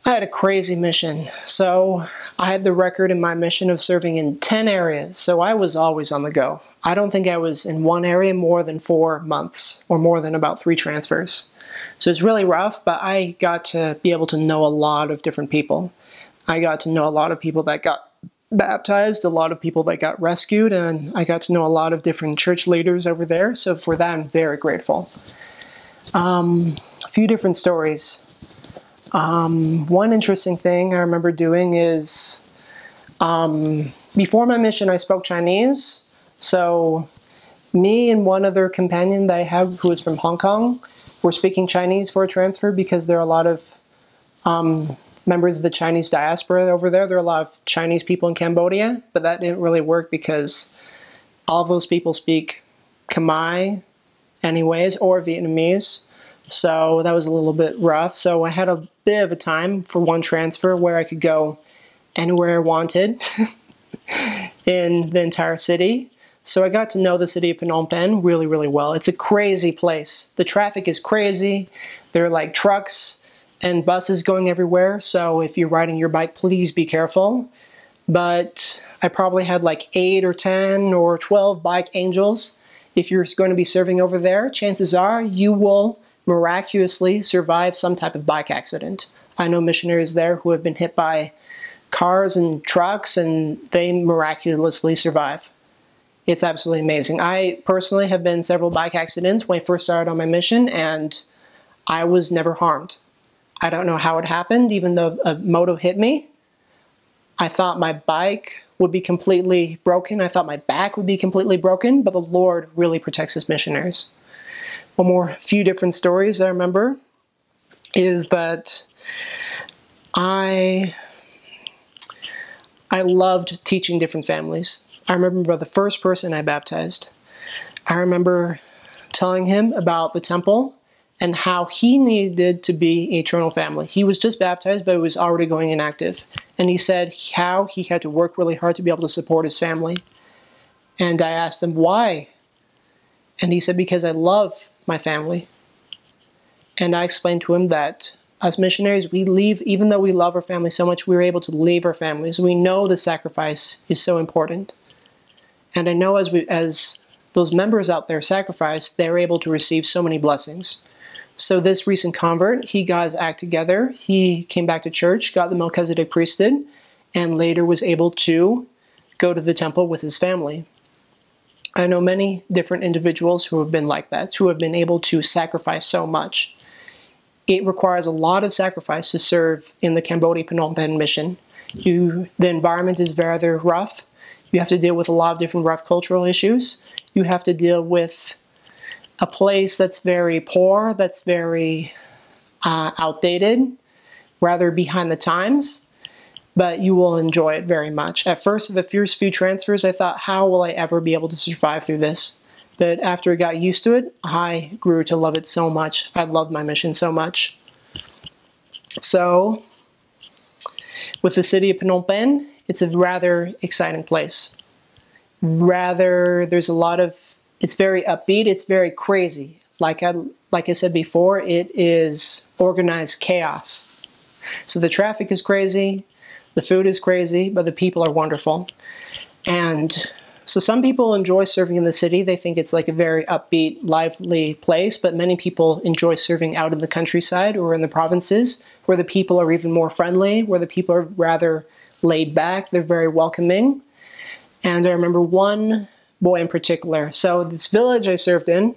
I had a crazy mission. So I had the record in my mission of serving in 10 areas. So I was always on the go. I don't think I was in one area more than 4 months or more than about 3 transfers. So it's really rough, but I got to be able to know a lot of different people. I got to know a lot of people that got baptized, a lot of people that got rescued, and I got to know a lot of different church leaders over there. So for that, I'm very grateful. A few different stories. One interesting thing I remember doing is, before my mission, I spoke Chinese. So me and one other companion that I have who is from Hong Kong were speaking Chinese for a transfer because there are a lot of members of the Chinese diaspora over there. There are a lot of Chinese people in Cambodia, but that didn't really work because all of those people speak Khmer anyways, or Vietnamese. So that was a little bit rough. So I had a bit of a time for one transfer where I could go anywhere I wanted in the entire city. So I got to know the city of Phnom Penh really, really well. It's a crazy place. The traffic is crazy. There are like trucks and buses going everywhere. So if you're riding your bike, please be careful. But I probably had like 8 or 10 or 12 bike angels. If you're going to be serving over there, chances are you will miraculously survive some type of bike accident. I know missionaries there who have been hit by cars and trucks and they miraculously survive. It's absolutely amazing. I personally have been in several bike accidents when I first started on my mission and I was never harmed. I don't know how it happened, even though a moto hit me. I thought my bike would be completely broken. I thought my back would be completely broken, but the Lord really protects his missionaries. One more few different stories I remember is that I loved teaching different families. I remember the first person I baptized. I remember telling him about the temple and how he needed to be eternal family. He was just baptized, but he was already going inactive. And he said how he had to work really hard to be able to support his family. And I asked him why. And he said, because I love my family. And I explained to him that as missionaries, we leave, even though we love our family so much, we're able to leave our families. We know the sacrifice is so important. And I know as those members out there sacrifice, they're able to receive so many blessings. So this recent convert, he got his act together. He came back to church, got the Melchizedek priesthood, and later was able to go to the temple with his family. I know many different individuals who have been like that, who have been able to sacrifice so much. It requires a lot of sacrifice to serve in the Cambodia Phnom Penh mission. The environment is rather rough. You have to deal with a lot of different rough cultural issues. You have to deal with a place that's very poor, that's very outdated, rather behind the times, but you will enjoy it very much. At first, the first few transfers, I thought, how will I ever be able to survive through this? But after I got used to it, I grew to love it so much. I loved my mission so much. So, with the city of Phnom Penh, it's a rather exciting place. There's a lot of, it's very upbeat, it's very crazy. Like I said before, it is organized chaos. So the traffic is crazy, the food is crazy, but the people are wonderful. And so some people enjoy serving in the city. They think it's like a very upbeat, lively place, but many people enjoy serving out in the countryside or in the provinces where the people are even more friendly, where the people are rather laid back, they're very welcoming. And I remember one boy in particular. So this village I served in,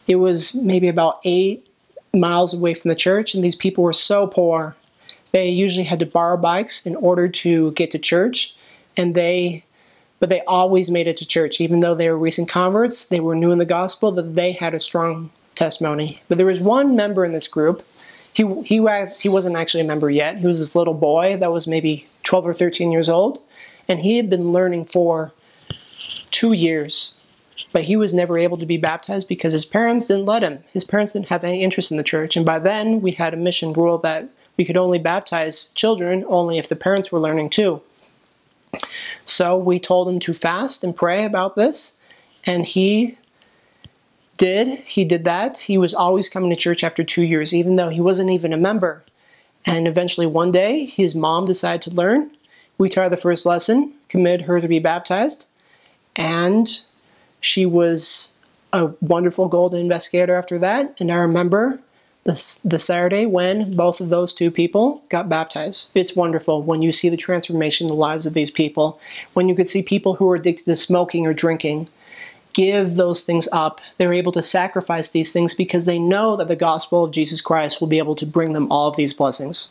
it was maybe about 8 miles away from the church, and these people were so poor. They usually had to borrow bikes in order to get to church, but they always made it to church. Even though they were recent converts, they were new in the gospel, that they had a strong testimony. But there was one member in this group. He wasn't actually a member yet. He was this little boy that was maybe 12 or 13 years old, and he had been learning for 2 years, but he was never able to be baptized because his parents didn't let him. His parents didn't have any interest in the church, and by then we had a mission rule that we could only baptize children only if the parents were learning too. So we told him to fast and pray about this, and he did that. He was always coming to church after 2 years, even though he wasn't even a member. And eventually one day, his mom decided to learn. We taught her the first lesson, committed her to be baptized, and she was a wonderful golden investigator after that. And I remember the Saturday when both of those two people got baptized. It's wonderful when you see the transformation in the lives of these people, when you could see people who are addicted to smoking or drinking give those things up. They're able to sacrifice these things because they know that the gospel of Jesus Christ will be able to bring them all of these blessings.